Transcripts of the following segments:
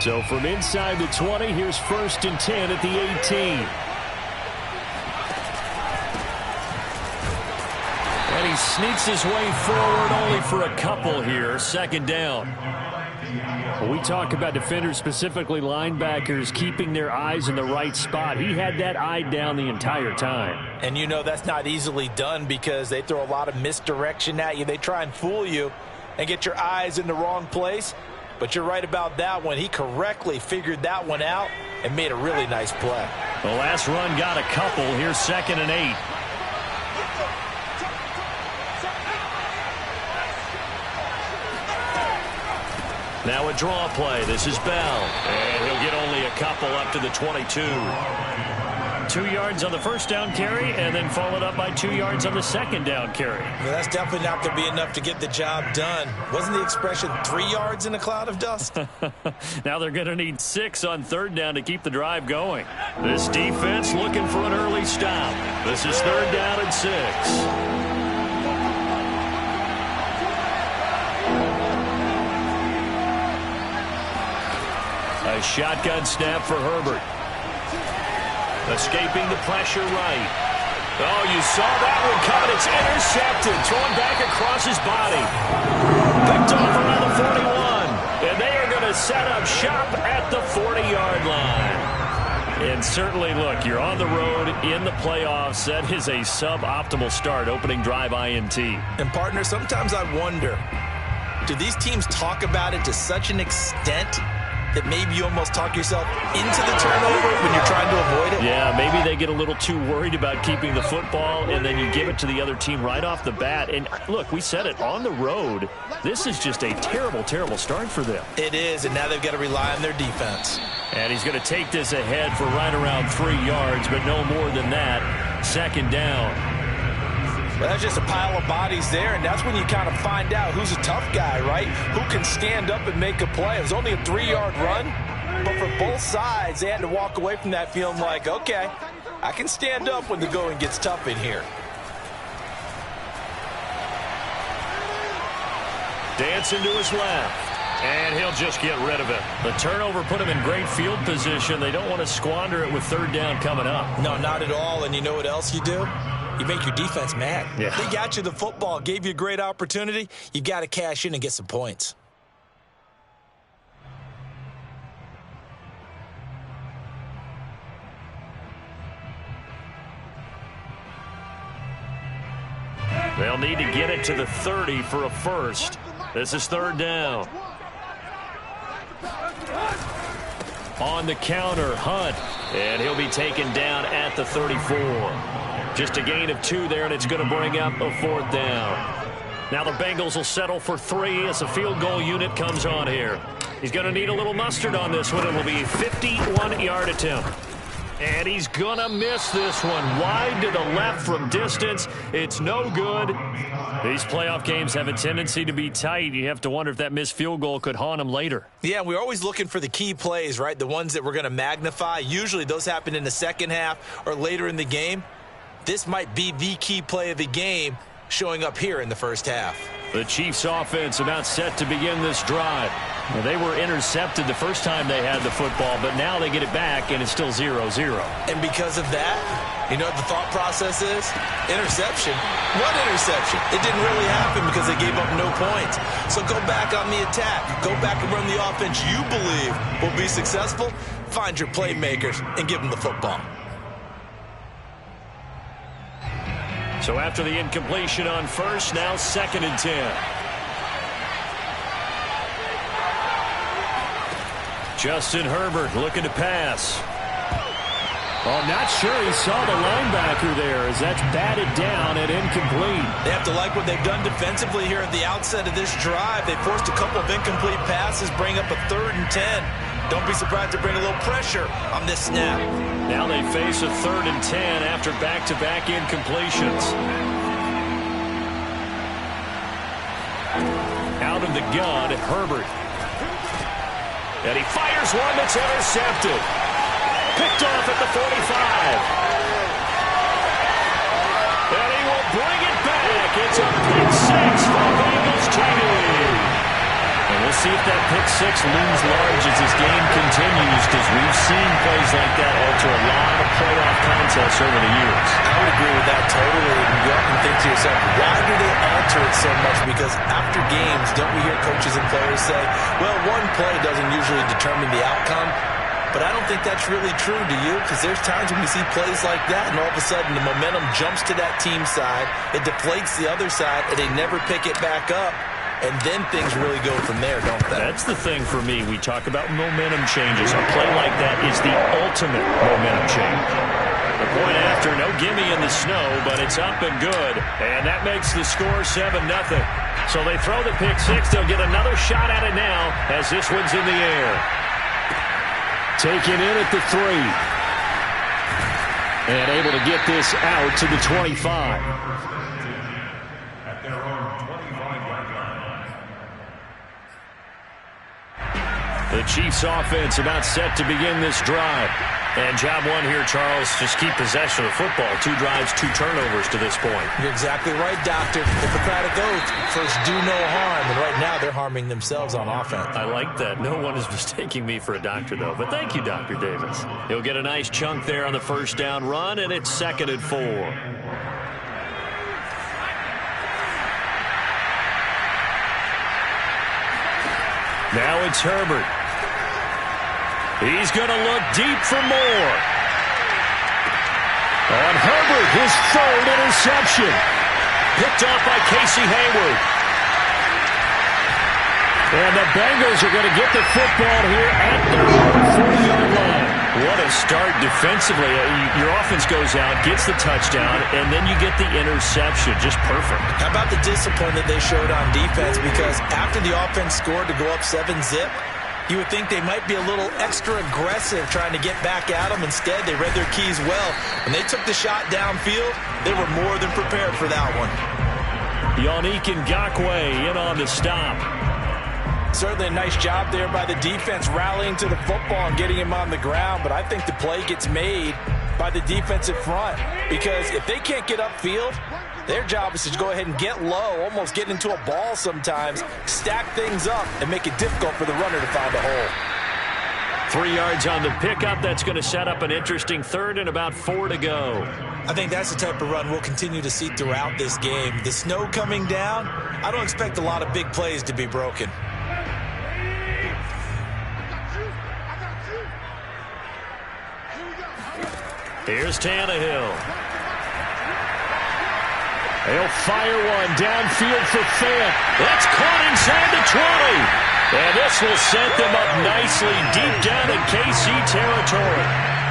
So from inside the 20, here's 1st and 10 at the 18. And he sneaks his way forward only for a couple here. 2nd down. When we talk about defenders, specifically linebackers, keeping their eyes in the right spot, he had that eye down the entire time. And you know that's not easily done because they throw a lot of misdirection at you. They try and fool you and get your eyes in the wrong place. But you're right about that one. He correctly figured that one out and made a really nice play. The last run got a couple. Here's 2nd and 8. Now a draw play. This is Bell. And he'll get only a couple up to the 22. 2 yards on the 1st down carry, and then followed up by 2 yards on the 2nd down carry. Well, that's definitely not going to be enough to get the job done. Wasn't the expression 3 yards in a cloud of dust? Now they're going to need 6 on 3rd down to keep the drive going. This defense looking for an early stop. This is 3rd down and 6. A shotgun snap for Herbert. Escaping the pressure right. Oh, you saw that one coming. It's intercepted. Thrown back across his body. Picked off around the 41. And they are going to set up shop at the 40-yard line. And certainly, look, you're on the road in the playoffs. That is a suboptimal start, opening drive INT. And, partner, sometimes I wonder, do these teams talk about it to such an extent that maybe you almost talk yourself into the turnover when you're trying to avoid it? Yeah, maybe they get a little too worried about keeping the football, and then you give it to the other team right off the bat. And, look, we said it, on the road, this is just a terrible, terrible start for them. It is, and now they've got to rely on their defense. And he's going to take this ahead for right around 3 yards, but no more than that. 2nd down. Well, that's just a pile of bodies there, and that's when you kind of find out who's a tough guy, right? Who can stand up and make a play. It was only a 3-yard run, but for both sides, they had to walk away from that feeling like, okay, I can stand up when the going gets tough in here. Dancing to his left, and he'll just get rid of it. The turnover put him in great field position. They don't want to squander it with 3rd down coming up. No, not at all, and you know what else you do? You make your defense mad. Yeah. They got you the football, gave you a great opportunity. You got to cash in and get some points. They'll need to get it to the 30 for a first. This is 3rd down. On the counter, Hunt. And he'll be taken down at the 34. Just a gain of 2 there, and it's going to bring up a 4th down. Now the Bengals will settle for 3 as the field goal unit comes on here. He's going to need a little mustard on this one. It'll be a 51-yard attempt. And he's going to miss this one. Wide to the left from distance. It's no good. These playoff games have a tendency to be tight. You have to wonder if that missed field goal could haunt him later. Yeah, we're always looking for the key plays, right? The ones that we're going to magnify. Usually those happen in the second half or later in the game. This might be the key play of the game showing up here in the first half. The Chiefs offense about set to begin this drive. Well, they were intercepted the first time they had the football, but now they get it back, and it's still 0-0. And because of that, you know what the thought process is? Interception. What interception? It didn't really happen because they gave up no points. So go back on the attack. Go back and run the offense you believe will be successful. Find your playmakers and give them the football. So after the incompletion on first, now 2nd and 10. Justin Herbert looking to pass. Oh, not sure he saw the linebacker there as that's batted down and incomplete. They have to like what they've done defensively here at the outset of this drive. They forced a couple of incomplete passes, bring up a 3rd and 10. Don't be surprised to bring a little pressure on this snap. Now they face a 3rd and 10 after back-to-back incompletions. Out of the gun, Herbert. And he fires one that's intercepted. Picked off at the 45. And he will bring it back. It's a pick 6 for Bengals TV. And we'll see if that pick six looms large as this game continues, because we've seen plays like that alter a lot of playoff contests over the years. I would agree with that totally. And you often think to yourself, why do they alter it so much? Because after games, don't we hear coaches and players say, well, one play doesn't usually determine the outcome? But I don't think that's really true, do you? Because there's times when we see plays like that, and all of a sudden the momentum jumps to that team side, it deflates the other side, and they never pick it back up. And then things really go from there, don't they? That's the thing for me. We talk about momentum changes. A play like that is the ultimate momentum change. The point after, no gimme in the snow, but it's up and good. And that makes the score 7-0. So they throw the pick six. They'll get another shot at it now as this one's in the air. Taken in at the 3. And able to get this out to the 25. At their own 25-yard line. The Chiefs offense about set to begin this drive. And job one here, Charles, just keep possession of the football. 2 drives, 2 turnovers to this point. You're exactly right, Doctor. Hippocratic oath. First, do no harm. And right now, they're harming themselves on offense. I like that. No one is mistaking me for a doctor, though. But thank you, Dr. Davis. He'll get a nice chunk there on the first down run, and it's 2nd and 4. Now it's Herbert. He's going to look deep for more. On Herbert, his 3rd interception. Picked off by Casey Hayward. And the Bengals are going to get the football here at their own 40-yard line. What a start defensively. Your offense goes out, gets the touchdown, and then you get the interception. Just perfect. How about the discipline that they showed on defense? Because after the offense scored to go up 7-zip, you would think they might be a little extra aggressive trying to get back at them. Instead, they read their keys well. When they took the shot downfield, they were more than prepared for that one. Yannick Ngakoue in on the stop. Certainly a nice job there by the defense rallying to the football and getting him on the ground. But I think the play gets made by the defensive front. Because if they can't get upfield, their job is to go ahead and get low, almost get into a ball sometimes, stack things up, and make it difficult for the runner to find a hole. 3 yards on the pickup. That's going to set up an interesting 3rd and about 4 to go. I think that's the type of run we'll continue to see throughout this game. The snow coming down, I don't expect a lot of big plays to be broken. Here's Tannehill. They'll fire one downfield for Fant. That's caught inside the 20. And this will set them up nicely deep down in KC territory.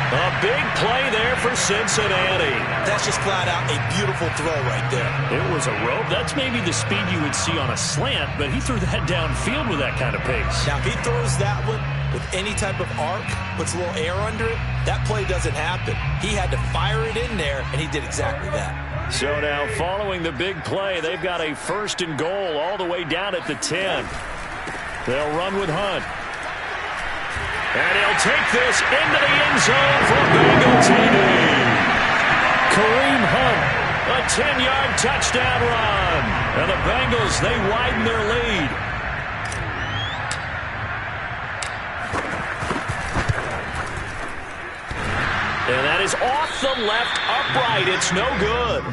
A big play there for Cincinnati. That's just flat out a beautiful throw right there. It was a rope. That's maybe the speed you would see on a slant, but he threw that downfield with that kind of pace. Now, if he throws that one with any type of arc, puts a little air under it, that play doesn't happen. He had to fire it in there, and he did exactly that. So now, following the big play, they've got a 1st and goal all the way down at the 10. They'll run with Hunt. And he'll take this into the end zone for Bengal TD. Kareem Hunt, a 10-yard touchdown run. And the Bengals, they widen their lead. And that is off the left upright. It's no good.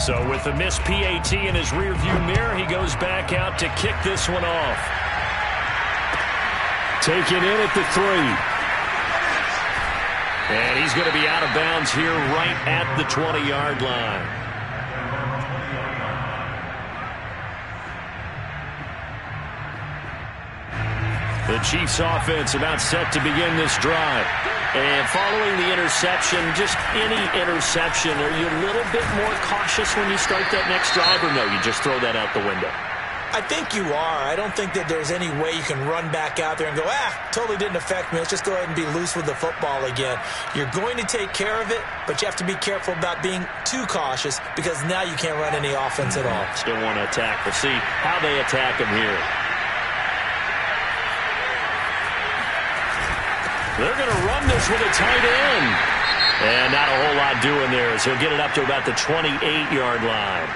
So with the missed PAT in his rearview mirror, he goes back out to kick this one off. Taken in at the 3. And he's going to be out of bounds here right at the 20-yard line. The Chiefs offense about set to begin this drive. And following the interception, just any interception, are you a little bit more cautious when you start that next drive, or no, you just throw that out the window? I think you are. I don't think that there's any way you can run back out there and go, totally didn't affect me. Let's just go ahead and be loose with the football again. You're going to take care of it, but you have to be careful about being too cautious because now you can't run any offense at all. Still want to attack. We'll see how they attack him here. They're going to run this with a tight end. And not a whole lot doing there as he'll get it up to about the 28-yard line.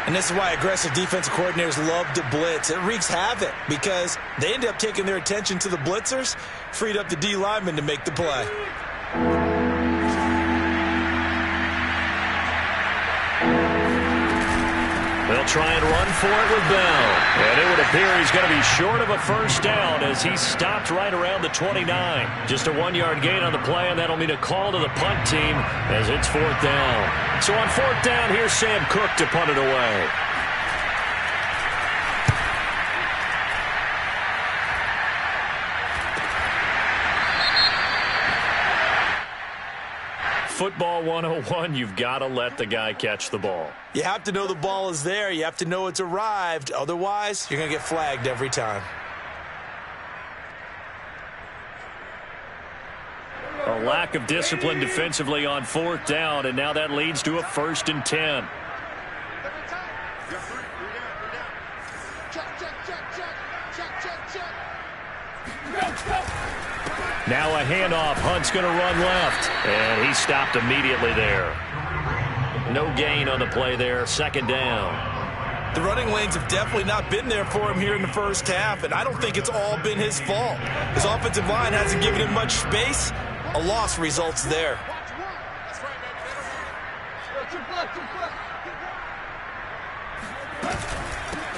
And this is why aggressive defensive coordinators love to blitz. It wreaks havoc because they end up taking their attention to the blitzers, freed up the D lineman to make the play. They'll try and run for it with Bell. And it would appear he's going to be short of a first down as he stopped right around the 29. Just a 1-yard gain on the play, and that'll mean a call to the punt team as it's 4th down. So on 4th down, here's Sam Cook to punt it away. Football 101, you've got to let the guy catch the ball. You have to know the ball is there. You have to know it's arrived. Otherwise, you're going to get flagged every time. A lack of discipline defensively on 4th down, and now that leads to a 1st and 10. Now a handoff. Hunt's going to run left, and he stopped immediately there. No gain on the play there. 2nd down. The running lanes have definitely not been there for him here in the first half, and I don't think it's all been his fault. His offensive line hasn't given him much space. A loss results there.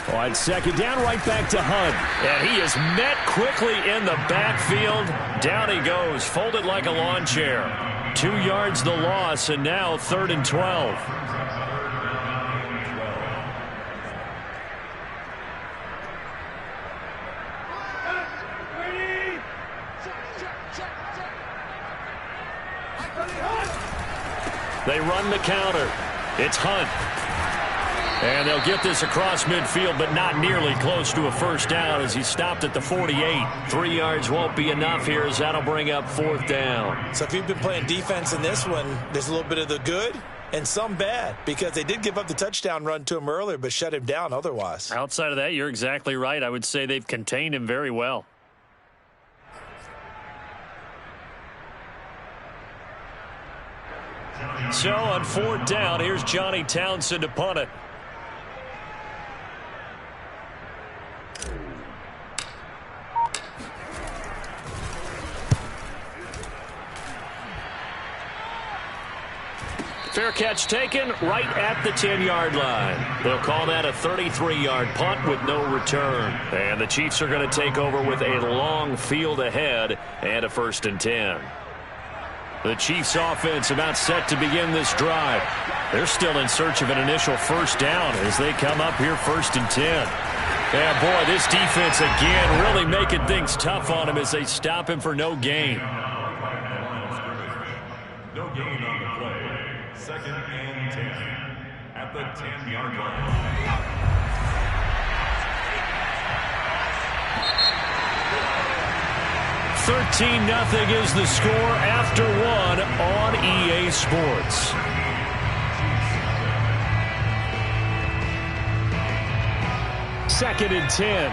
On 2nd down, right back to Hunt. And he is met quickly in the backfield. Down he goes, folded like a lawn chair. 2 yards the loss, and now 3rd and 12. They run the counter. It's Hunt. And they'll get this across midfield, but not nearly close to a first down as he stopped at the 48. 3 yards won't be enough here as that'll bring up 4th down. So if you've been playing defense in this one, there's a little bit of the good and some bad because they did give up the touchdown run to him earlier but shut him down otherwise. Outside of that, you're exactly right. I would say they've contained him very well. So on 4th down, here's Johnny Townsend to punt it. Fair catch taken right at the 10-yard line. They'll call that a 33-yard punt with no return. And the Chiefs are going to take over with a long field ahead and a 1st and 10. The Chiefs offense about set to begin this drive. They're still in search of an initial first down as they come up here 1st and 10. Yeah, boy, this defense again really making things tough on him as they stop him for no gain. No gain on the play. 2nd and 10 at the 10-yard line. 13-0 is the score after 1 on EA Sports. Second and 10.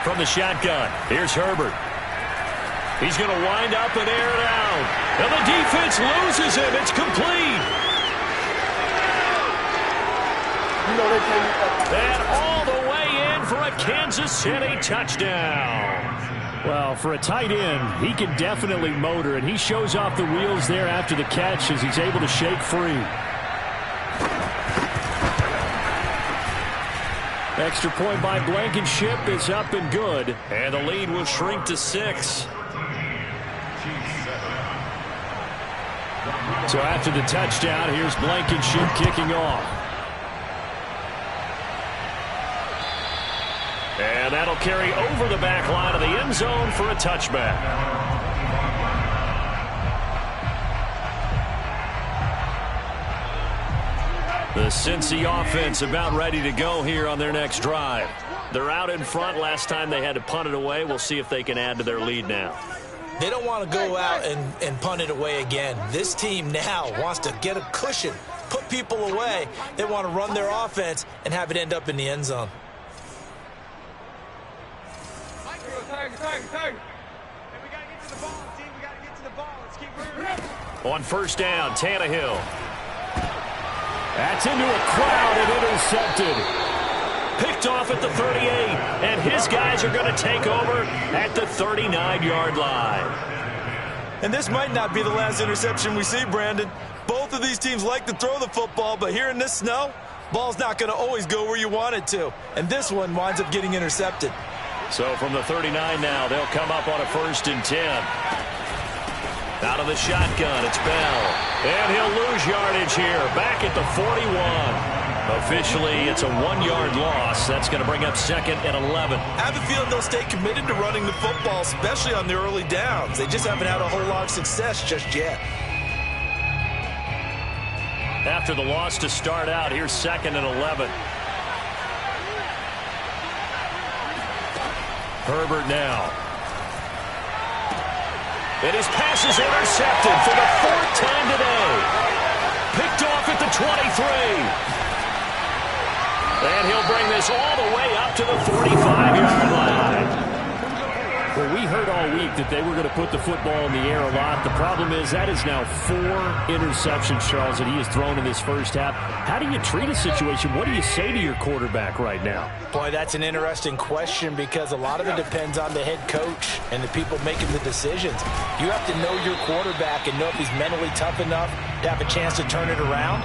From the shotgun, here's Herbert. He's going to wind up and air it out. And the defense loses him. It's complete. And all the way in for a Kansas City touchdown. Well, for a tight end, he can definitely motor, and he shows off the wheels there after the catch as he's able to shake free. Extra point by Blankenship is up and good, and the lead will shrink to 6. So after the touchdown, here's Blankenship kicking off. And that'll carry over the back line of the end zone for a touchback. The Cincy offense about ready to go here on their next drive. They're out in front. Last time they had to punt it away. We'll see if they can add to their lead now. They don't want to go out and punt it away again. This team now wants to get a cushion, put people away. They want to run their offense and have it end up in the end zone. On first down, Tannehill. That's into a crowd and intercepted. Picked off at the 38, and his guys are going to take over at the 39-yard line. And this might not be the last interception we see, Brandon. Both of these teams like to throw the football, but here in this snow, ball's not going to always go where you want it to. And this one winds up getting intercepted. So from the 39 now, they'll come up on a 1st and 10. Out of the shotgun, it's Bell. And he'll lose yardage here, back at the 41. Officially, it's a 1-yard loss. That's going to bring up 2nd and 11. I have a feeling they'll stay committed to running the football, especially on the early downs. They just haven't had a whole lot of success just yet. After the loss to start out, here's 2nd and 11. Herbert now. And his pass is intercepted for the 4th time today. Picked off at the 23. And he'll bring this all the way up to the 45-yard line. Well, we heard all week that they were going to put the football in the air a lot. The problem is that is now 4 interceptions, Charles, that he has thrown in this first half. How do you treat a situation? What do you say to your quarterback right now? Boy, that's an interesting question because a lot of it depends on the head coach and the people making the decisions. You have to know your quarterback and know if he's mentally tough enough to have a chance to turn it around.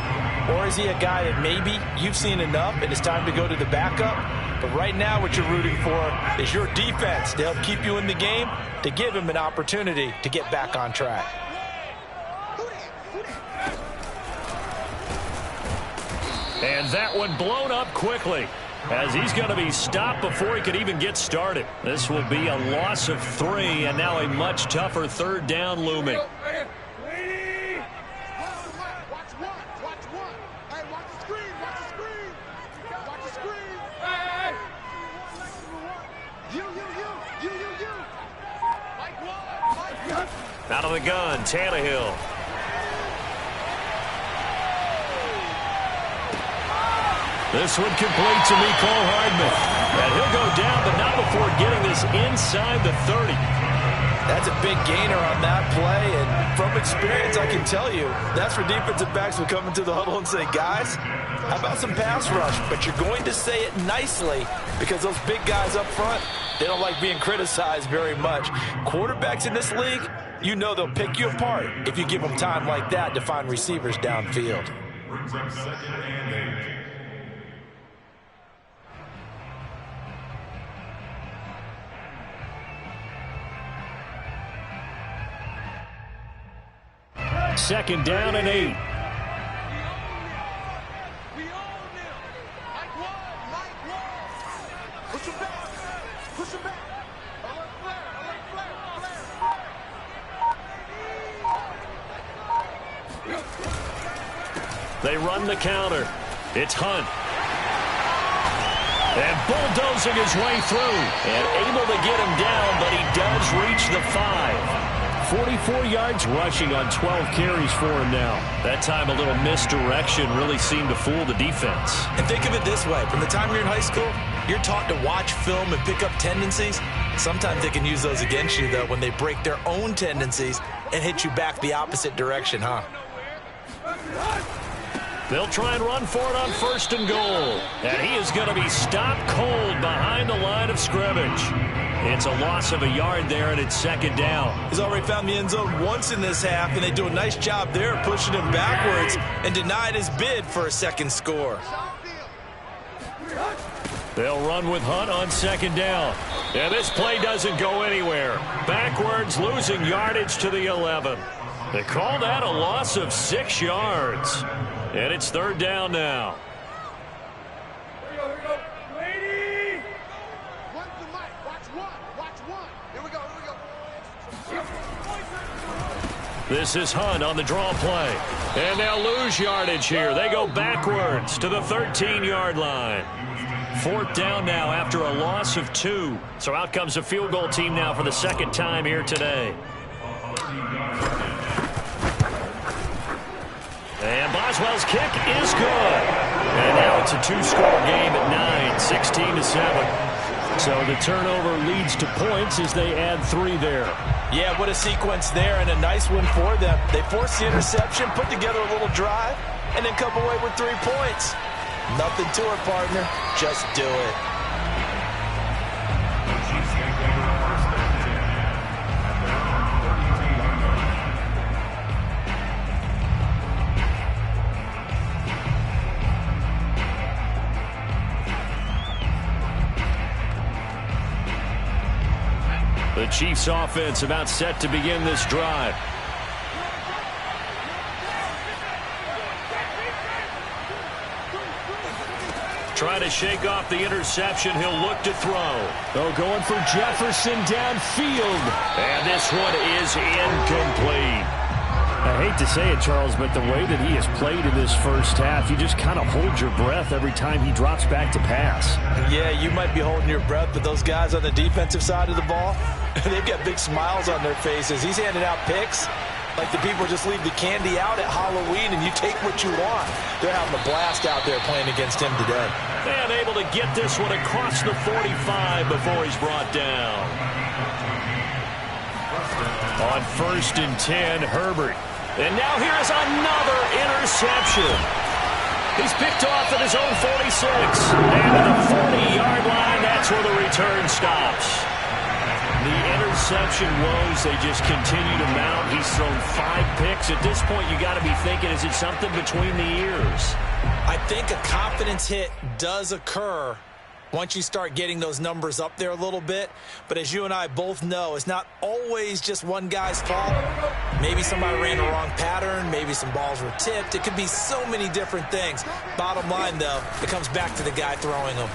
Or is he a guy that maybe you've seen enough and it's time to go to the backup? But right now what you're rooting for is your defense to help keep you in the game, to give him an opportunity to get back on track. And that one blown up quickly as he's going to be stopped before he could even get started. This will be a loss of 3 and now a much tougher 3rd down looming. Out of the gun, Tannehill. This one complete to Mecole Hardman. And he'll go down, but not before getting this inside the 30. That's a big gainer on that play, and from experience, I can tell you, that's where defensive backs will come into the huddle and say, guys, how about some pass rush? But you're going to say it nicely because those big guys up front, they don't like being criticized very much. Quarterbacks in this league, you know they'll pick you apart if you give them time like that to find receivers downfield. Brings up 2nd and 8. Second down and 8. They run the counter. It's Hunt. And bulldozing his way through. And able to get him down, but he does reach the 5. 44 yards rushing on 12 carries for him now. That time a little misdirection really seemed to fool the defense. And think of it this way. From the time you're in high school, you're taught to watch film and pick up tendencies. Sometimes they can use those against you, though, when they break their own tendencies and hit you back the opposite direction, huh? They'll try and run for it on 1st and goal. And he is going to be stopped cold behind the line of scrimmage. It's a loss of a yard there, and it's 2nd down. He's already found the end zone once in this half, and they do a nice job there pushing him backwards and denied his bid for a 2nd score. They'll run with Hunt on 2nd down. And this play doesn't go anywhere. Backwards, losing yardage to the 11. They call that a loss of 6 yards. And it's 3rd down now. This is Hunt on the draw play. And they'll lose yardage here. They go backwards to the 13-yard line. 4th down now after a loss of 2. So out comes a field goal team now for the 2nd time here today. And Boswell's kick is good. And now it's a 2-score game at 9, 16-7. So the turnover leads to points as they add 3 there. Yeah, what a sequence there, and a nice one for them. They forced the interception, put together a little drive, and then come away with 3 points. Nothing to it, partner. Just do it. The Chiefs offense about set to begin this drive. Trying to shake off the interception. He'll look to throw. Oh, going for Jefferson downfield. And this one is incomplete. I hate to say it, Charles, but the way that he has played in this first half, you just kind of hold your breath every time he drops back to pass. Yeah, you might be holding your breath, but those guys on the defensive side of the ball, they've got big smiles on their faces. He's handing out picks like the people just leave the candy out at Halloween and you take what you want. They're having a blast out there playing against him today. And able to get this one across the 45 before he's brought down. On 1st and 10, Herbert. And now here is another interception. He's picked off at his own 46. And at the 40-yard line, that's where the return stops. The interception woes, they just continue to mount. He's thrown 5 picks. At this point, you got to be thinking, is it something between the ears? I think a confidence hit does occur once you start getting those numbers up there a little bit. But as you and I both know, it's not always just one guy's fault. Maybe somebody ran the wrong pattern. Maybe some balls were tipped. It could be so many different things. Bottom line, though, it comes back to the guy throwing them.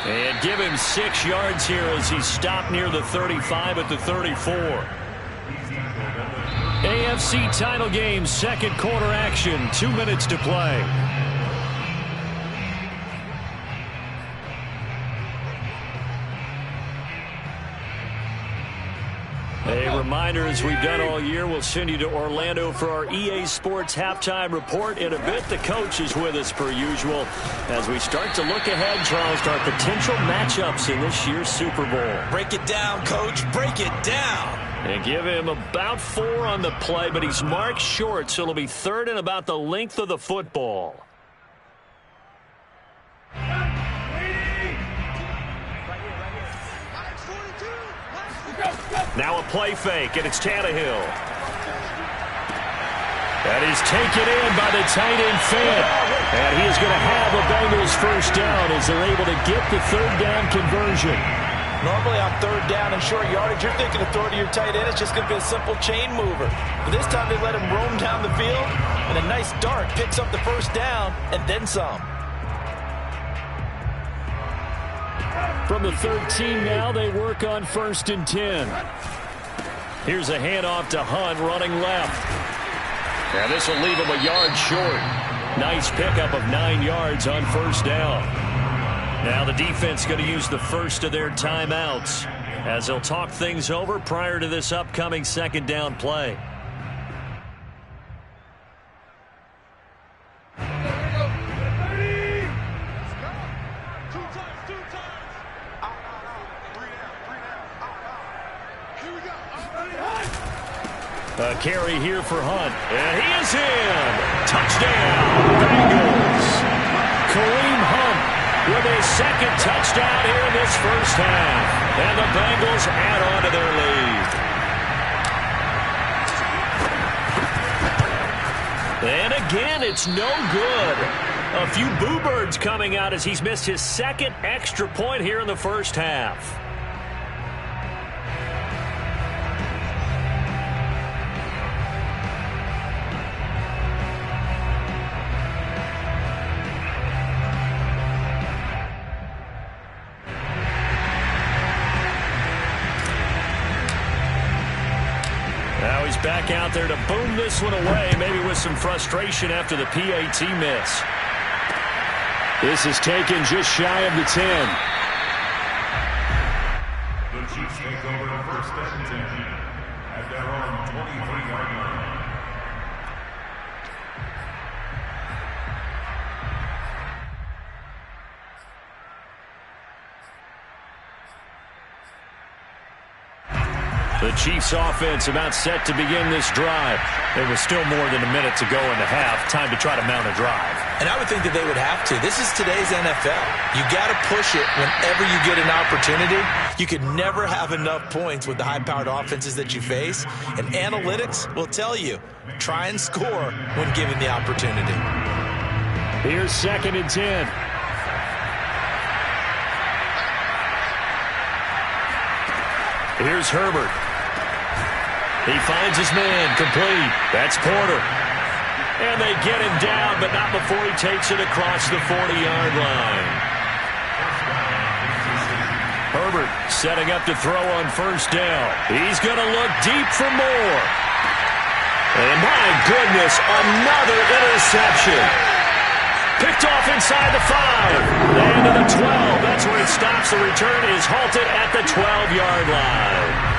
And give him 6 yards here as he's stopped near the 35 at the 34. AFC title game, second quarter action, 2 minutes to play. A reminder, as we've done all year, we'll send you to Orlando for our EA Sports halftime report. In a bit, the coach is with us per usual as we start to look ahead, Charles, to our potential matchups in this year's Super Bowl. Break it down, Coach. Break it down. And give him about 4 on the play, but he's marked short, so it'll be 3rd and about the length of the football. Now a play fake, and it's Tannehill. That is taken in by the tight end Fant. And he is going to have a Bengals first down as they're able to get the 3rd down conversion. Normally on 3rd down and short yardage, you're thinking of throw to your tight end. It's just going to be a simple chain mover. But this time they let him roam down the field, and a nice dart picks up the first down and then some. From the 13 now, they work on 1st and 10. Here's a handoff to Hunt running left. And this will leave him a yard short. Nice pickup of 9 yards on 1st down. Now the defense going to use the first of their timeouts as they'll talk things over prior to this upcoming 2nd down play. A carry here for Hunt. And he is in. Touchdown, Bengals. Kareem Hunt with his 2nd touchdown here in this first half. And the Bengals add on to their lead. And again, it's no good. A few boo birds coming out as he's missed his 2nd extra point here in the first half. Now he's back out there to boom this one away, maybe with some frustration after the PAT miss. This is taken just shy of the 10. The Chiefs take over 1st and 10 at their own 23-yard line. The Chiefs offense about set to begin this drive. There was still more than a minute to go in the half. Time to try to mount a drive. And I would think that they would have to. This is today's NFL. You got to push it whenever you get an opportunity. You could never have enough points with the high-powered offenses that you face. And analytics will tell you, try and score when given the opportunity. Here's 2nd and 10. Here's Herbert. He finds his man, complete. That's Porter. And they get him down, but not before he takes it across the 40-yard line. Herbert setting up to throw on 1st down. He's going to look deep for more. And my goodness, another interception. Picked off inside the 5. And to the 12. That's where it stops. The return is halted at the 12-yard line.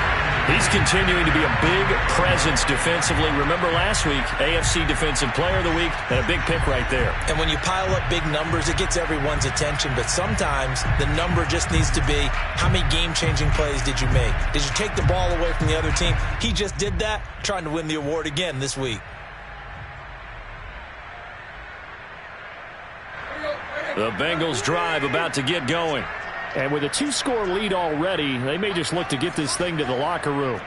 He's continuing to be a big presence defensively. Remember last week, AFC Defensive Player of the Week, and a big pick right there. And when you pile up big numbers, it gets everyone's attention. But sometimes the number just needs to be, how many game-changing plays did you make? Did you take the ball away from the other team? He just did that, trying to win the award again this week. The Bengals drive about to get going. And with a 2-score lead already, they may just look to get this thing to the locker room.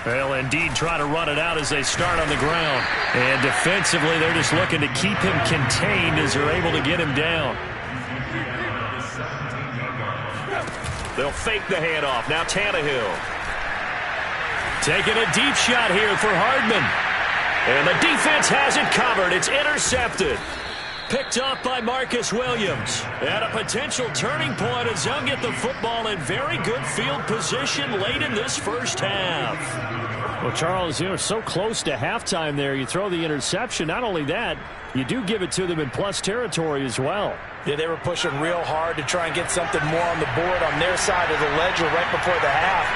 They'll indeed try to run it out as they start on the ground. And defensively, they're just looking to keep him contained as they're able to get him down. They'll fake the handoff. Now Tannehill. Taking a deep shot here for Hardman. And the defense has it covered. It's intercepted. Picked off by Marcus Williams. At a potential turning point as they'll get the football in very good field position late in this first half. Well, Charles, you're so close to halftime there. You throw the interception. Not only that, you do give it to them in plus territory as well. Yeah, they were pushing real hard to try and get something more on the board on their side of the ledger right before the half.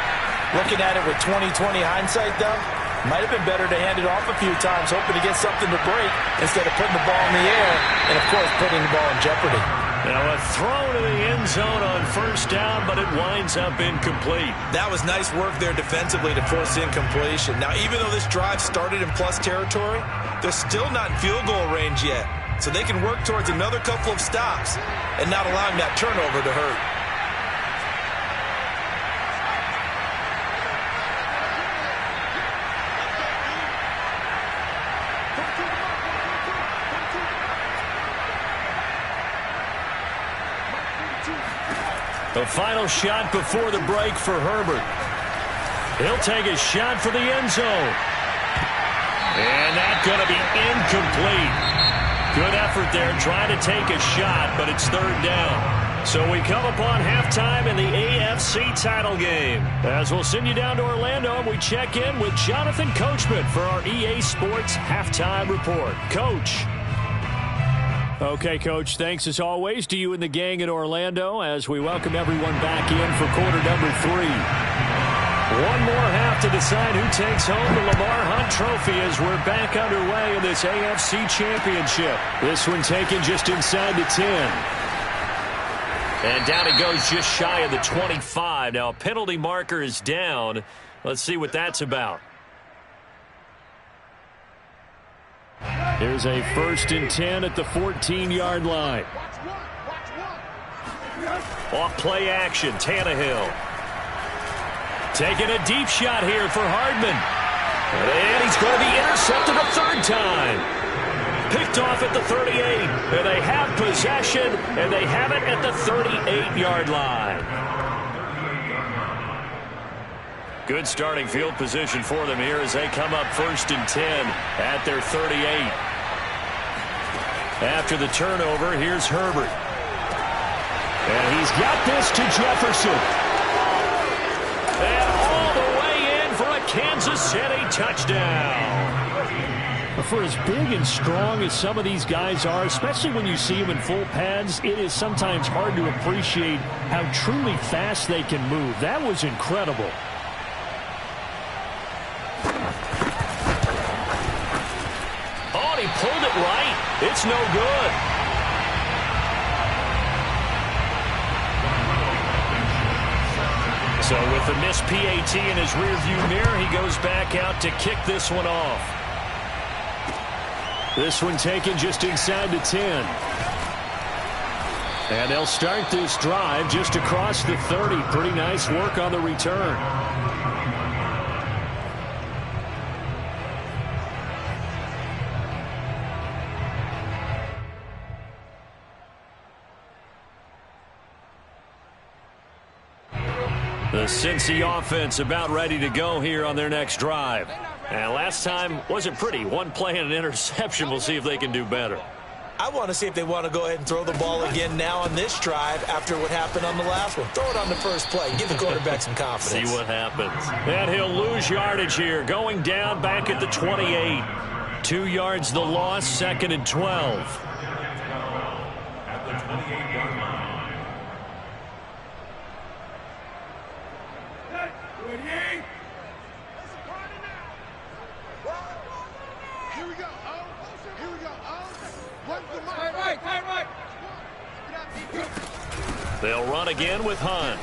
Looking at it with 20/20 hindsight, though, might have been better to hand it off a few times, hoping to get something to break instead of putting the ball in the air and, of course, putting the ball in jeopardy. Now a throw to the end zone on 1st down, but it winds up incomplete. That was nice work there defensively to force incompletion. Now, even though this drive started in plus territory, they're still not in field goal range yet. So they can work towards another couple of stops and not allowing that turnover to hurt. The final shot before the break for Herbert. He'll take a shot for the end zone. And that's going to be incomplete. Good effort there trying to take a shot, but it's 3rd down. So we come upon halftime in the AFC title game. As we'll send you down to Orlando, and we check in with Jonathan Coachman for our EA Sports Halftime Report. Coach. Okay, Coach, thanks as always to you and the gang in Orlando as we welcome everyone back in for quarter number 3. One more half to decide who takes home the Lamar Hunt Trophy as we're back underway in this AFC Championship. This one taken just inside the 10. And down he goes just shy of the 25. Now a penalty marker is down. Let's see what that's about. Here's a 1st and 10 at the 14-yard line. Off play action, Tannehill. Taking a deep shot here for Hardman. And he's going to be intercepted a 3rd time. Picked off at the 38. And they have possession, and they have it at the 38-yard line. Good starting field position for them here as they come up 1st and 10 at their 38. After the turnover, here's Herbert. And he's got this to Jefferson. And all the way in for a Kansas City touchdown. For as big and strong as some of these guys are, especially when you see them in full pads, it is sometimes hard to appreciate how truly fast they can move. That was incredible. Oh, he pulled it right. It's no good. So with the missed PAT in his rearview mirror, he goes back out to kick this one off. This one taken just inside the 10. And they'll start this drive just across the 30. Pretty nice work on the return. The Cincy offense about ready to go here on their next drive. And last time wasn't pretty. One play and an interception. We'll see if they can do better. I want to see if they want to go ahead and throw the ball again now on this drive after what happened on the last one. Throw it on the first play. Give the quarterback some confidence. See what happens. And he'll lose yardage here. Going down back at the 28. 2 yards the loss, 2nd and 12. At the 28-yard line. They'll run again with Hunt.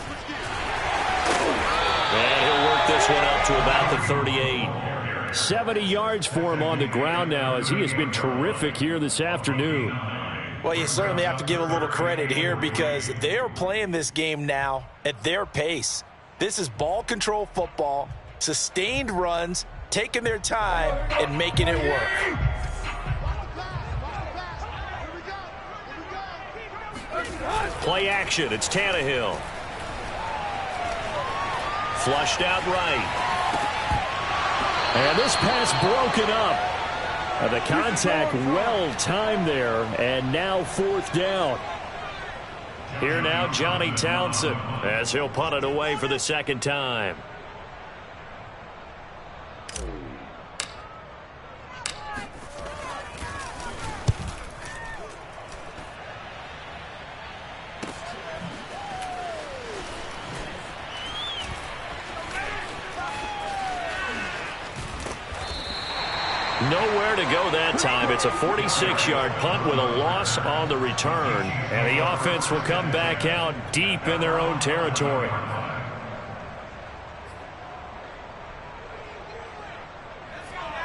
And he'll work this one out to about the 38. 70 yards for him on the ground now as he has been terrific here this afternoon. Well, you certainly have to give a little credit here because they are playing this game now at their pace. This is ball control football, sustained runs, taking their time, and making it work. Play action. It's Tannehill. Flushed out right. And this pass broken up. The contact well timed there. And now 4th down. Here now Johnny Townsend as he'll punt it away for the 2nd time. Nowhere to go that time. It's a 46-yard punt with a loss on the return. And the offense will come back out deep in their own territory.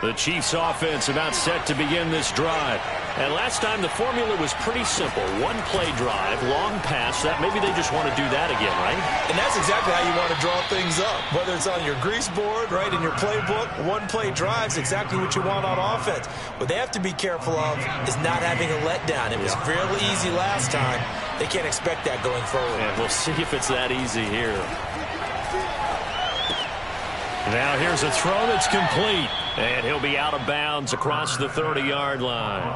The Chiefs offense about set to begin this drive. And last time the formula was pretty simple. One play drive, long pass. That maybe they just want to do that again, right? And that's exactly how you want to draw things up. Whether it's on your grease board, right, in your playbook, one play drive is exactly what you want on offense. What they have to be careful of is not having a letdown. It was really easy last time. They can't expect that going forward. And we'll see if it's that easy here. Now here's a throw that's complete. And he'll be out of bounds across the 30-yard line.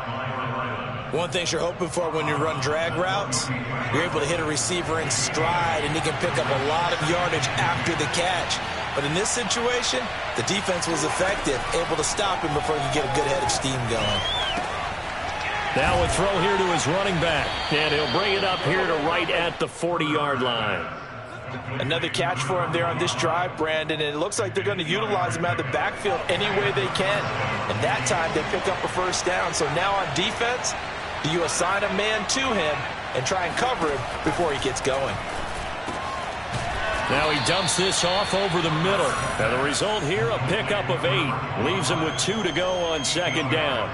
One thing you're hoping for when you run drag routes, you're able to hit a receiver in stride, and he can pick up a lot of yardage after the catch. But in this situation, the defense was effective, able to stop him before he could get a good head of steam going. Now a throw here to his running back. And he'll bring it up here to right at the 40-yard line. Another catch for him there on this drive, Brandon, and it looks like they're going to utilize him out of the backfield any way they can. And that time they pick up a 1st down. So now on defense, do you assign a man to him and try and cover him before he gets going? Now he dumps this off over the middle. And the result here, a pickup of 8. Leaves him with 2 to go on 2nd down.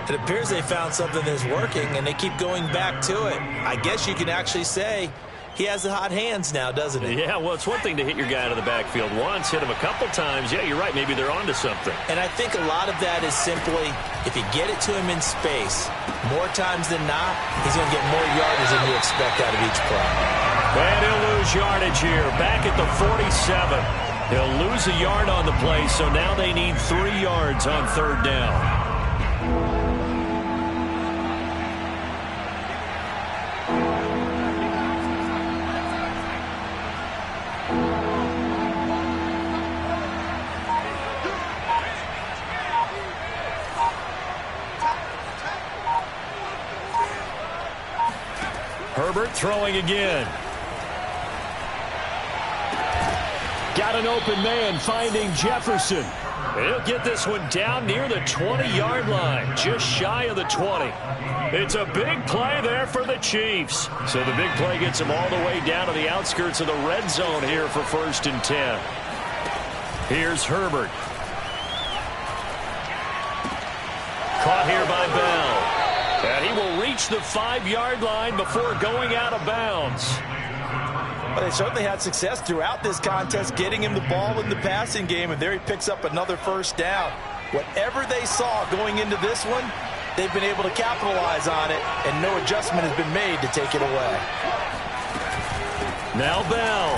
It appears they found something that's working, and they keep going back to it. I guess you can actually say he has the hot hands now, doesn't he? Yeah, well, it's one thing to hit your guy out of the backfield once, hit him a couple times. Yeah, you're right. Maybe they're onto something. And I think a lot of that is simply if you get it to him in space, more times than not, he's going to get more yardage than you expect out of each play. And he'll lose yardage here. Back at the 47. He'll lose a yard on the play, so now they need 3 yards on 3rd down. Herbert throwing again. Got an open man finding Jefferson. He'll get this one down near the 20-yard line, just shy of the 20. It's a big play there for the Chiefs. So the big play gets them all the way down to the outskirts of the red zone here for 1st and 10. Here's Herbert. Caught here by Bell. And he will reach the 5-yard line before going out of bounds. Well, they certainly had success throughout this contest getting him the ball in the passing game, and there he picks up another 1st down. Whatever they saw going into this one, they've been able to capitalize on it, and no adjustment has been made to take it away. Now Bell.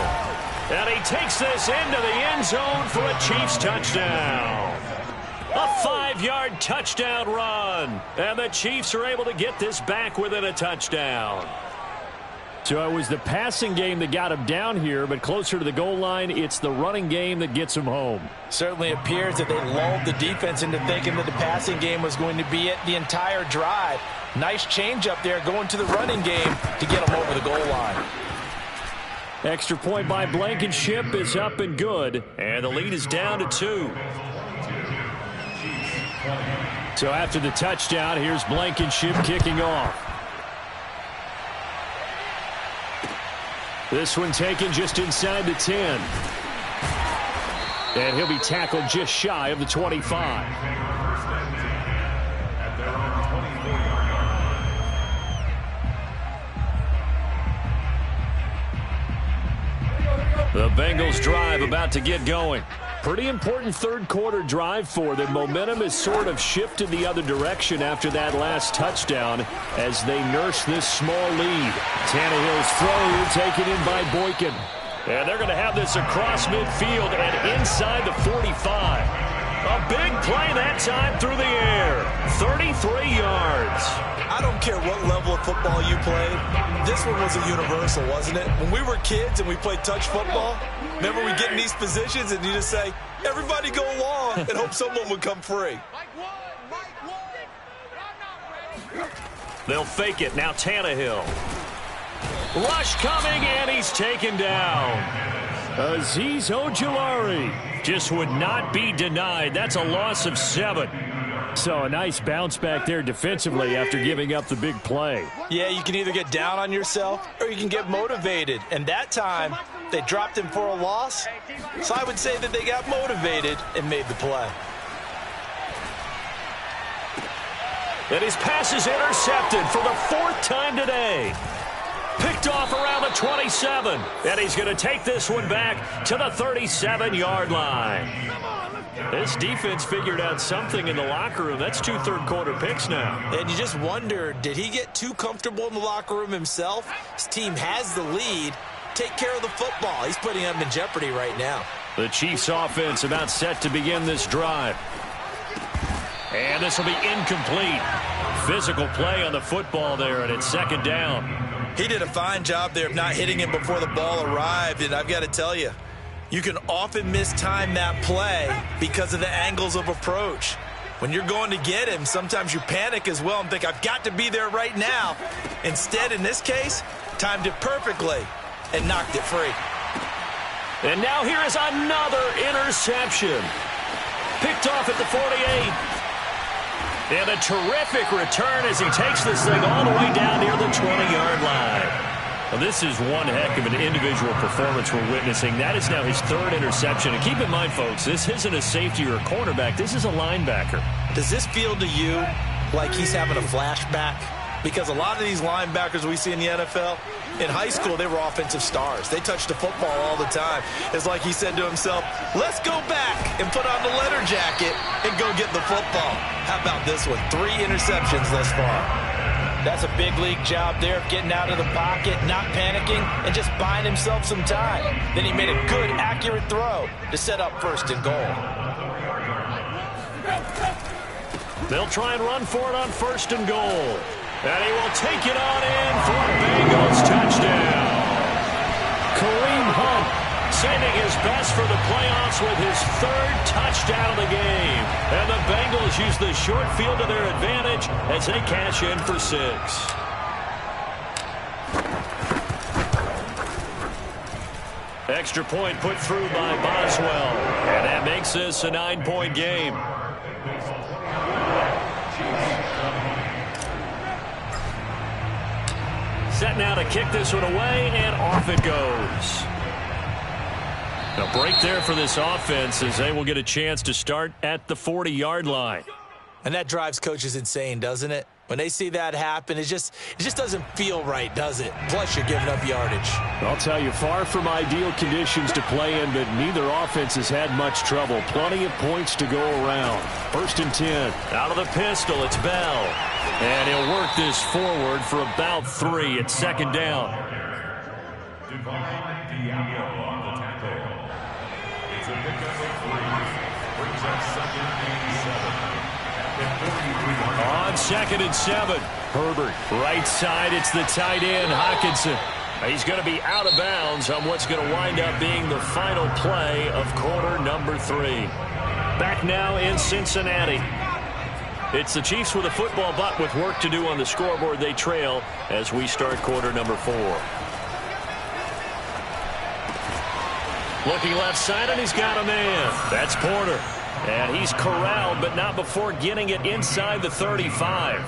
And he takes this into the end zone for a Chiefs touchdown. A 5-yard touchdown run. And the Chiefs are able to get this back within a touchdown. So it was the passing game that got him down here, but closer to the goal line, it's the running game that gets him home. Certainly appears that they lulled the defense into thinking that the passing game was going to be it the entire drive. Nice change up there going to the running game to get them over the goal line. Extra point by Blankenship is up and good. And the lead is down to 2. So after the touchdown, here's Blankenship kicking off. This one taken just inside the 10. And he'll be tackled just shy of the 25. The Bengals drive about to get going. Pretty important third-quarter drive for them. Momentum has sort of shifted the other direction after that last touchdown as they nurse this small lead. Tannehill's throw taken in by Boykin. And they're going to have this across midfield and inside the 45. A big play that time through the air. 33 yards. I don't care what level of football you played. This one was a universal, wasn't it? When we were kids and we played touch football, remember we get in these positions and you just say, everybody go along and hope someone would come free. They'll fake it. Now Tannehill. Rush coming, and he's taken down. Azeez Ojulari just would not be denied. That's a loss of 7. So a nice bounce back there defensively after giving up the big play. Yeah, you can either get down on yourself or you can get motivated. And that time, they dropped him for a loss. So I would say that they got motivated and made the play. And his pass is intercepted for the 4th time today. Picked off around the 27. And he's going to take this one back to the 37-yard line. This defense figured out something in the locker room. That's 2 third-quarter picks now. And you just wonder, did he get too comfortable in the locker room himself? His team has the lead. Take care of the football. He's putting them in jeopardy right now. The Chiefs offense about set to begin this drive. And this will be incomplete. Physical play on the football there, and it's 2nd down. He did a fine job there of not hitting him before the ball arrived, and I've got to tell you, you can often mistime that play because of the angles of approach. When you're going to get him, sometimes you panic as well and think, I've got to be there right now. Instead, in this case, timed it perfectly and knocked it free. And now here is another interception. Picked off at the 48. And a terrific return as he takes this thing all the way down near the 20-yard line. Well, this is one heck of an individual performance we're witnessing. That is now his 3rd interception. And keep in mind, folks, this isn't a safety or a cornerback. This is a linebacker. Does this feel to you like he's having a flashback? Because a lot of these linebackers we see in the NFL, in high school, they were offensive stars. They touched the football all the time. It's like he said to himself, let's go back and put on the leather jacket and go get the football. How about this one? 3 interceptions thus far. That's a big league job there of getting out of the pocket, not panicking, and just buying himself some time. Then he made a good, accurate throw to set up 1st and goal. They'll try and run for it on 1st and goal. And he will take it on in for a Bengals touchdown. Kareem Hunt sending his best for the playoffs with his 3rd touchdown of the game. And the Bengals use the short field to their advantage as they cash in for 6. Extra point put through by Boswell. And that makes this a 9-point game. Set now to kick this one away, and off it goes. A break there for this offense as they will get a chance to start at the 40-yard line. And that drives coaches insane, doesn't it? When they see that happen, it just doesn't feel right, does it? Plus, you're giving up yardage. I'll tell you, far from ideal conditions to play in, but neither offense has had much trouble. Plenty of points to go around. 1st and 10. Out of the pistol, it's Bell. And he'll work this forward for about 3 at 2nd down. Divine Diablo on the tackle. It's a pickup of 3. Brings up 2nd and 7. On 2nd and 7. Herbert. Right side, it's the tight end, Hockenson. He's going to be out of bounds on what's going to wind up being the final play of quarter number 3. Back now in Cincinnati. It's the Chiefs with a football, but with work to do on the scoreboard. They trail as we start quarter number 4. Looking left side, and he's got a man. That's Porter. And he's corralled, but not before getting it inside the 35.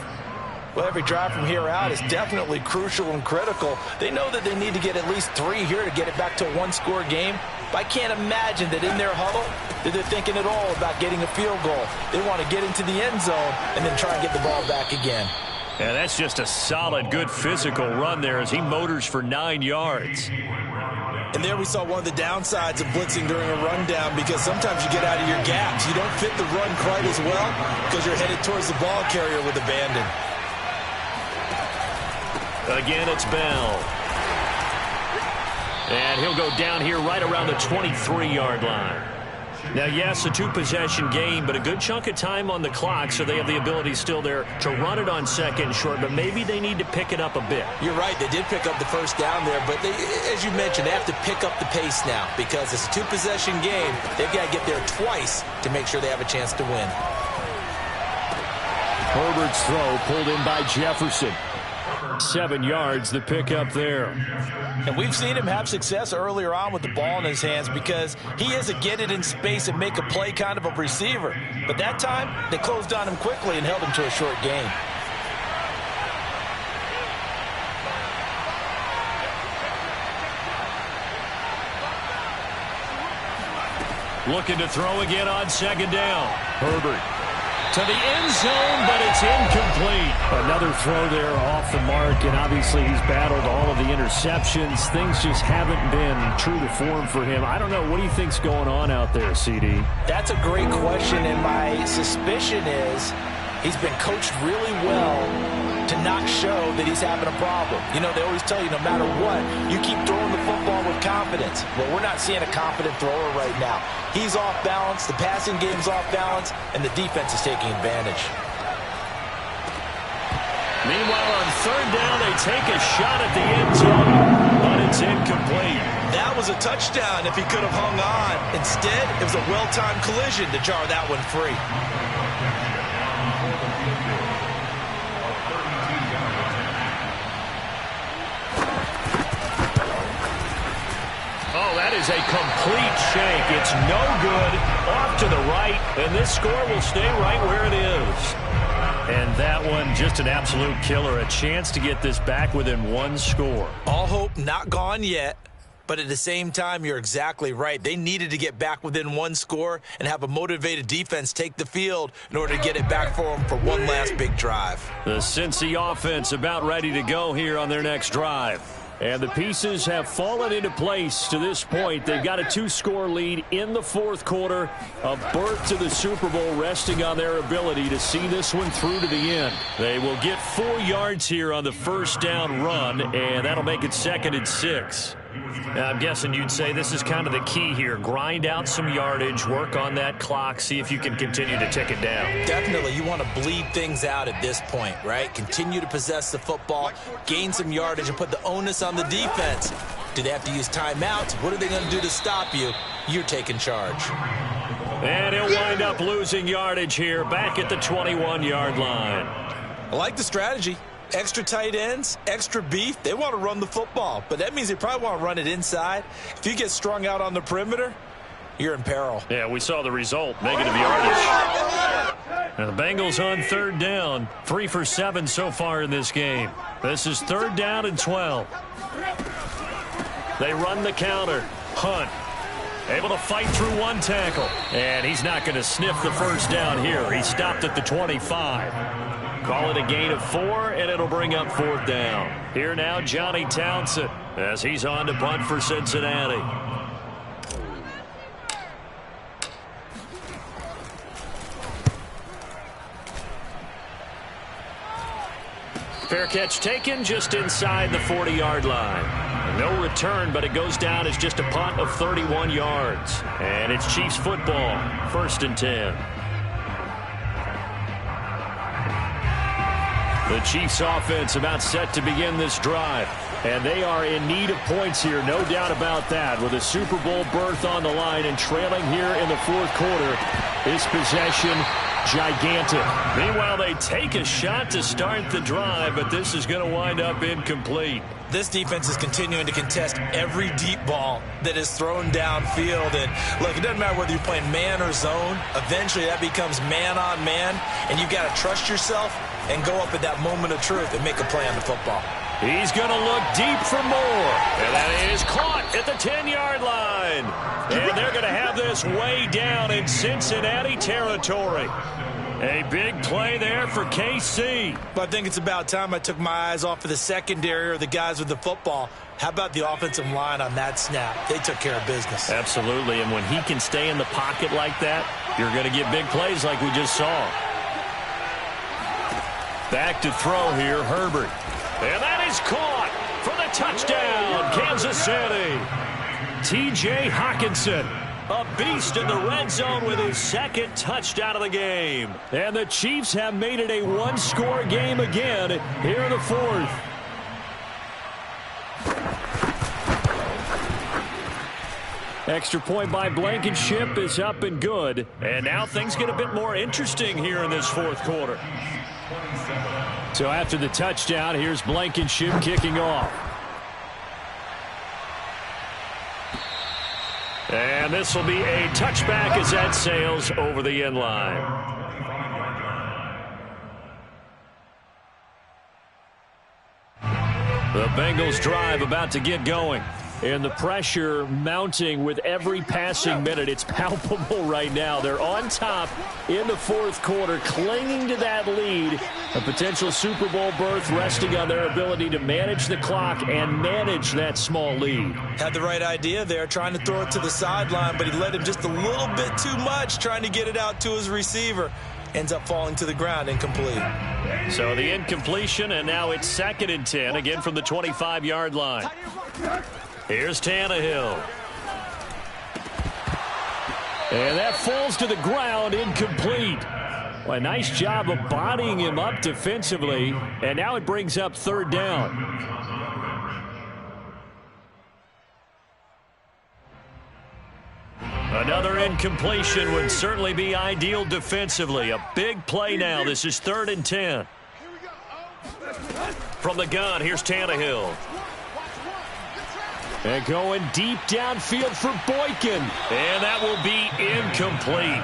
Well, every drive from here out is definitely crucial and critical. They know that they need to get at least 3 here to get it back to a 1-score game. But I can't imagine that in their huddle that they're thinking at all about getting a field goal. They want to get into the end zone and then try and get the ball back again. And that's just a solid, good physical run there as he motors for 9 yards. And there we saw one of the downsides of blitzing during a rundown, because sometimes you get out of your gaps. You don't fit the run quite as well because you're headed towards the ball carrier with abandon. Again, it's Bell. And he'll go down here right around the 23-yard line. Now, yes, a 2-possession game, but a good chunk of time on the clock, so they have the ability still there to run it on 2nd and short, but maybe they need to pick it up a bit. You're right. They did pick up the first down there, but they, as you mentioned, they have to pick up the pace now because it's a 2-possession game. They've got to get there twice to make sure they have a chance to win. Herbert's throw pulled in by Jefferson. 7 yards, the pickup there. And we've seen him have success earlier on with the ball in his hands because he is a get it in space and make a play kind of a receiver. But that time, they closed on him quickly and held him to a short gain. Looking to throw again on 2nd down. Herbert to the end zone, but it's incomplete. Another throw there off the mark, and obviously he's battled all of the interceptions. Things just haven't been true to form for him. I don't know. What do you think's going on out there, CD? That's a great question, and my suspicion is he's been coached really well to not show that he's having a problem. You know, they always tell you no matter what, you keep throwing the football with confidence. Well, we're not seeing a confident thrower right now. He's off balance, the passing game's off balance, and the defense is taking advantage. Meanwhile, on 3rd down, they take a shot at the end zone, but it's incomplete. That was a touchdown if he could have hung on. Instead, it was a well-timed collision to jar that one free. Oh, that is a complete shank. It's no good. Off to the right, and this score will stay right where it is. And that one, just an absolute killer. A chance to get this back within 1 score. All hope not gone yet, but at the same time, you're exactly right. They needed to get back within 1 score and have a motivated defense take the field in order to get it back for them for one last big drive. The Cincy offense about ready to go here on their next drive. And the pieces have fallen into place to this point. They've got a 2-score lead in the 4th quarter. A berth to the Super Bowl resting on their ability to see this one through to the end. They will get 4 yards here on the 1st down run, and that'll make it 2nd and 6. Now, I'm guessing you'd say this is kind of the key here. Grind out some yardage, work on that clock, see if you can continue to tick it down. Definitely. You want to bleed things out at this point, right? Continue to possess the football, gain some yardage, and put the onus on the defense. Do they have to use timeouts? What are they going to do to stop you? You're taking charge. And he'll wind up losing yardage here back at the 21-yard line. I like the strategy. Extra tight ends, extra beef, they want to run the football. But that means they probably want to run it inside. If you get strung out on the perimeter, you're in peril. Yeah, we saw the result. Negative yardage. And the Bengals on third down. 3 for 7 so far in this game. This is third down and 12. They run the counter. Hunt. Able to fight through one tackle. And he's not going to sniff the first down here. He stopped at the 25. Call it a gain of 4, and it'll bring up fourth down. Here now, Johnny Townsend, as he's on to punt for Cincinnati. Fair catch taken just inside the 40-yard line. No return, but it goes down as just a punt of 31 yards. And it's Chiefs football, 1st and 10. The Chiefs offense about set to begin this drive. And they are in need of points here, no doubt about that. With a Super Bowl berth on the line and trailing here in the fourth quarter, this possession gigantic. Meanwhile, they take a shot to start the drive, but this is going to wind up incomplete. This defense is continuing to contest every deep ball that is thrown downfield. And look, it doesn't matter whether you're playing man or zone. Eventually, that becomes man on man, and you've got to trust yourself and go up at that moment of truth and make a play on the football. He's going to look deep for more. And that is caught at the 10-yard line. And they're going to have this way down in Cincinnati territory. A big play there for KC. But I think it's about time I took my eyes off of the secondary or the guys with the football. How about the offensive line on that snap? They took care of business. Absolutely, and when he can stay in the pocket like that, you're going to get big plays like we just saw. Back to throw here, Herbert. And that is caught for the touchdown, Kansas City. T.J. Hockenson, a beast in the red zone with his second touchdown of the game. And the Chiefs have made it a one-score game again here in the fourth. Extra point by Blankenship is up and good. And now things get a bit more interesting here in this fourth quarter. So after the touchdown, here's Blankenship kicking off. And this will be a touchback as that sails over the end line. The Bengals drive about to get going. And the pressure mounting with every passing minute. It's palpable right now. They're on top in the fourth quarter, clinging to that lead. A potential Super Bowl berth resting on their ability to manage the clock and manage that small lead. Had the right idea there, trying to throw it to the sideline, but he led him just a little bit too much, trying to get it out to his receiver. Ends up falling to the ground, incomplete. So the incompletion, and now it's 2nd and 10, again from the 25-yard line. Here's Tannehill. And that falls to the ground, incomplete. Well, a nice job of bodying him up defensively. And now it brings up third down. Another incompletion would certainly be ideal defensively. A big play now. This is 3rd and 10. From the gun, here's Tannehill. And going deep downfield for Boykin. And that will be incomplete.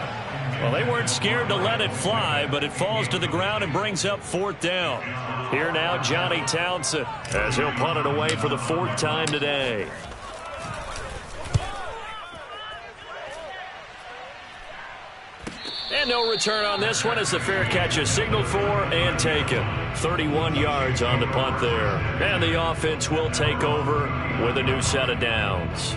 Well, they weren't scared to let it fly, but it falls to the ground and brings up 4th down. Here now, Johnny Townsend, as he'll punt it away for the 4th time today. And no return on this one as the fair catch is signaled for and taken. 31 yards on the punt there. And the offense will take over with a new set of downs.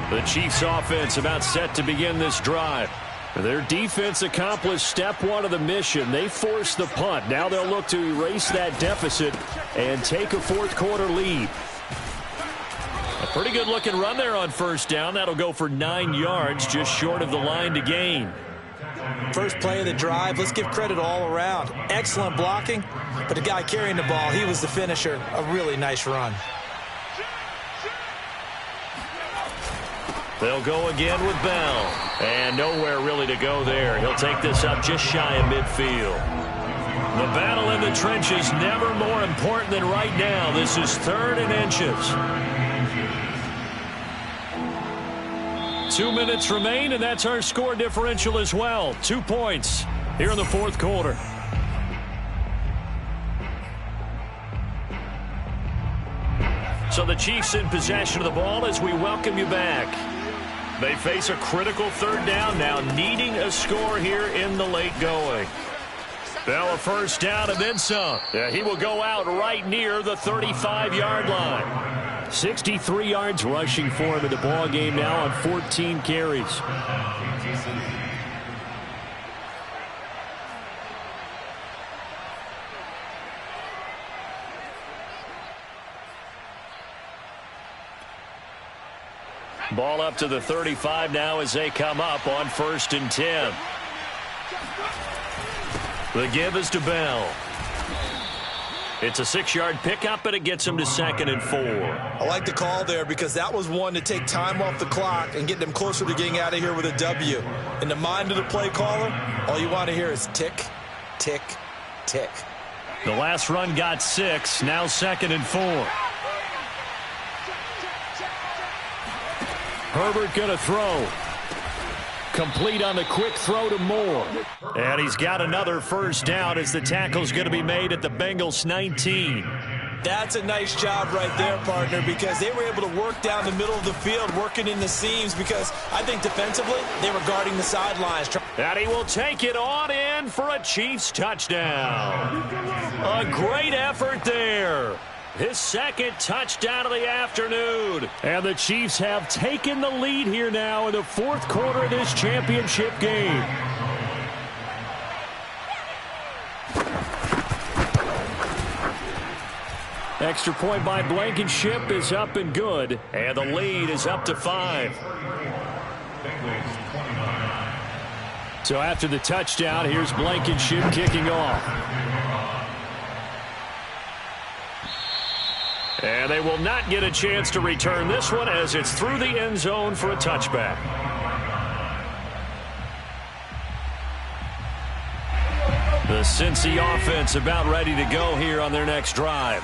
The Chiefs offense about set to begin this drive. Their defense accomplished step one of the mission. They forced the punt. Now they'll look to erase that deficit and take a fourth quarter lead. A pretty good looking run there on first down. That'll go for 9 yards, just short of the line to gain. First play of the drive, let's give credit all around. Excellent blocking, but the guy carrying the ball, he was the finisher. A really nice run. They'll go again with Bell. And nowhere really to go there. He'll take this up just shy of midfield. The battle in the trenches never more important than right now. This is 3rd and inches. 2 minutes remain, and that's our score differential as well. 2 points here in the 4th quarter. So the Chiefs in possession of the ball as we welcome you back. They face a critical 3rd down now, needing a score here in the late going. Bell a first down and then some. Yeah, he will go out right near the 35-yard line. 63 yards rushing for him in the ball game now on 14 carries. Ball up to the 35 now as they come up on 1st and 10. The give is to Bell. It's a 6-yard pickup, but it gets him to 2nd and 4. I like the call there because that was one to take time off the clock and get them closer to getting out of here with a W. In the mind of the play caller, all you want to hear is tick, tick, tick. The last run got 6, now 2nd and 4. Herbert going to throw. Complete on the quick throw to Moore. And he's got another first down as the tackle's going to be made at the Bengals 19. That's a nice job right there, partner, because they were able to work down the middle of the field, working in the seams, because I think defensively they were guarding the sidelines. And he will take it on in for a Chiefs touchdown. A great effort there. His 2nd touchdown of the afternoon. And the Chiefs have taken the lead here now in the 4th quarter of this championship game. Extra point by Blankenship is up and good. And the lead is up to 5. So after the touchdown, here's Blankenship kicking off. And they will not get a chance to return this one as it's through the end zone for a touchback. The Cincy offense about ready to go here on their next drive.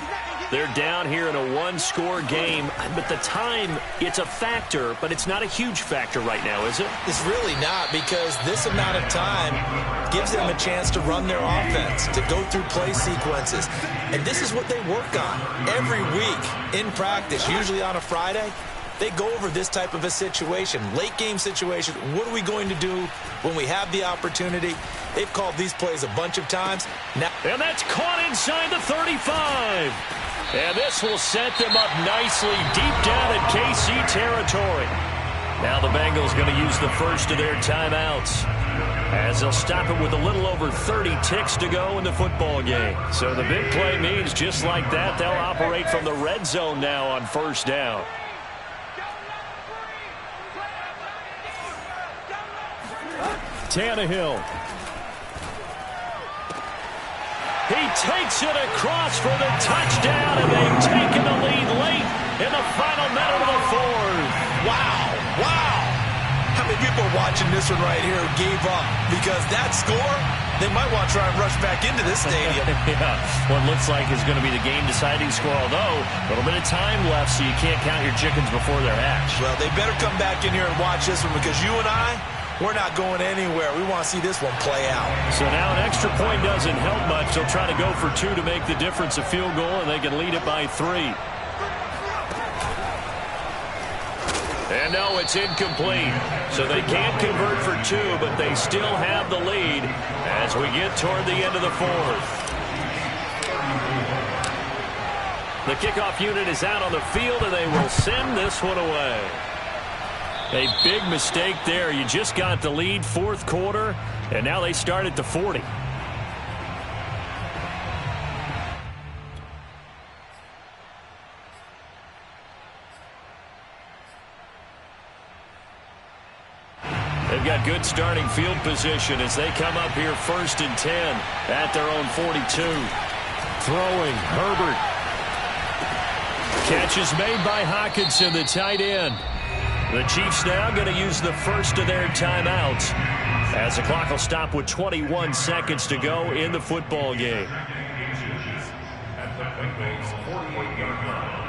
They're down here in a one-score game, but the time, it's a factor, but it's not a huge factor right now, is it? It's really not, because this amount of time gives them a chance to run their offense, to go through play sequences. And this is what they work on every week in practice, usually on a Friday. They go over this type of a situation, late game situation. What are we going to do when we have the opportunity? They've called these plays a bunch of times. Now, and that's caught inside the 35. And this will set them up nicely deep down in KC territory. Now the Bengals going to use the first of their timeouts, as they'll stop it with a little over 30 ticks to go in the football game. So the big play means just like that, they'll operate from the red zone now on 1st down. Tannehill. He takes it across for the touchdown, and they've taken the lead late in the final minute of the 4th. Wow, wow. How many people are watching this one right here who gave up? Because that score, they might want to try and rush back into this stadium. Yeah, what looks like is going to be the game-deciding score, although a little bit of time left, so you can't count your chickens before they're hatched. Well, they better come back in here and watch this one, because you and I, we're not going anywhere. We want to see this one play out. So now an extra point doesn't help much. They'll try to go for 2 to make the difference a field goal, and they can lead it by 3. And no, it's incomplete. So they can't convert for 2, but they still have the lead as we get toward the end of the 4th. The kickoff unit is out on the field, and they will send this one away. A big mistake there. You just got the lead, 4th quarter, and now they start at the 40. They've they've got good starting field position as they come up here 1st and 10 at their own 42. Throwing, Herbert. Catch is made by Hockenson, the tight end. The Chiefs now going to use the first of their timeouts as the clock will stop with 21 seconds to go in the football game. At the Bengals 48-yard line.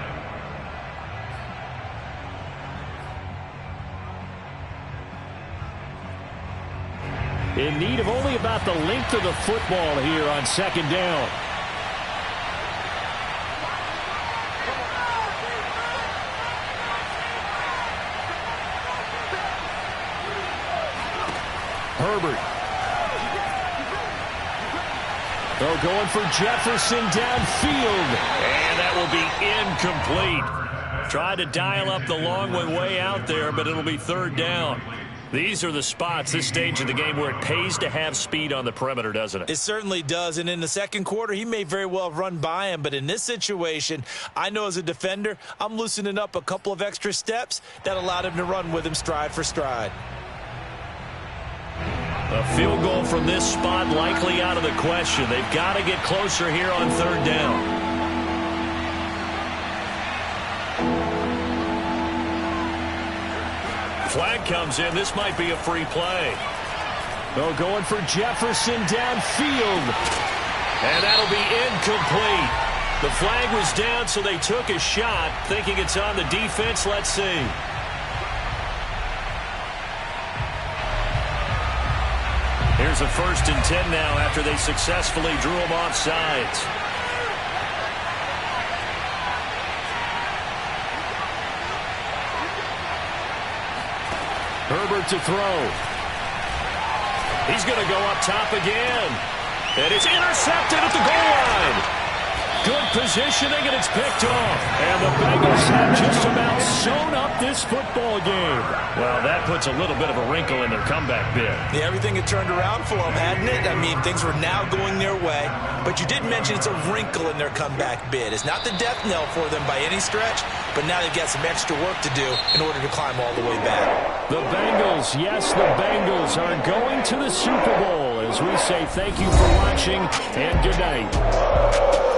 In need of only about the length of the football here on 2nd down. Herbert. They're going for Jefferson downfield. And that will be incomplete. Tried to dial up the long one way out there, but it'll be 3rd down. These are the spots, this stage of the game, where it pays to have speed on the perimeter, doesn't it? It certainly does, and in the 2nd quarter, he may very well have run by him, but in this situation, I know as a defender, I'm loosening up a couple of extra steps that allowed him to run with him stride for stride. A field goal from this spot likely out of the question. They've got to get closer here on 3rd down. Flag comes in. This might be a free play. They're going for Jefferson downfield. And that'll be incomplete. The flag was down, so they took a shot, thinking it's on the defense. Let's see. Here's a 1st and 10 now after they successfully drew him off sides. Herbert to throw. He's going to go up top again. And it's intercepted at the goal line. Good positioning, and it's picked off. And the Bengals have just about sewn up this football game. Well, that puts a little bit of a wrinkle in their comeback bid. Yeah, everything had turned around for them, hadn't it? I mean, things were now going their way. But you did mention it's a wrinkle in their comeback bid. It's not the death knell for them by any stretch, but now they've got some extra work to do in order to climb all the way back. The Bengals, yes, the Bengals are going to the Super Bowl. As we say thank you for watching and good night.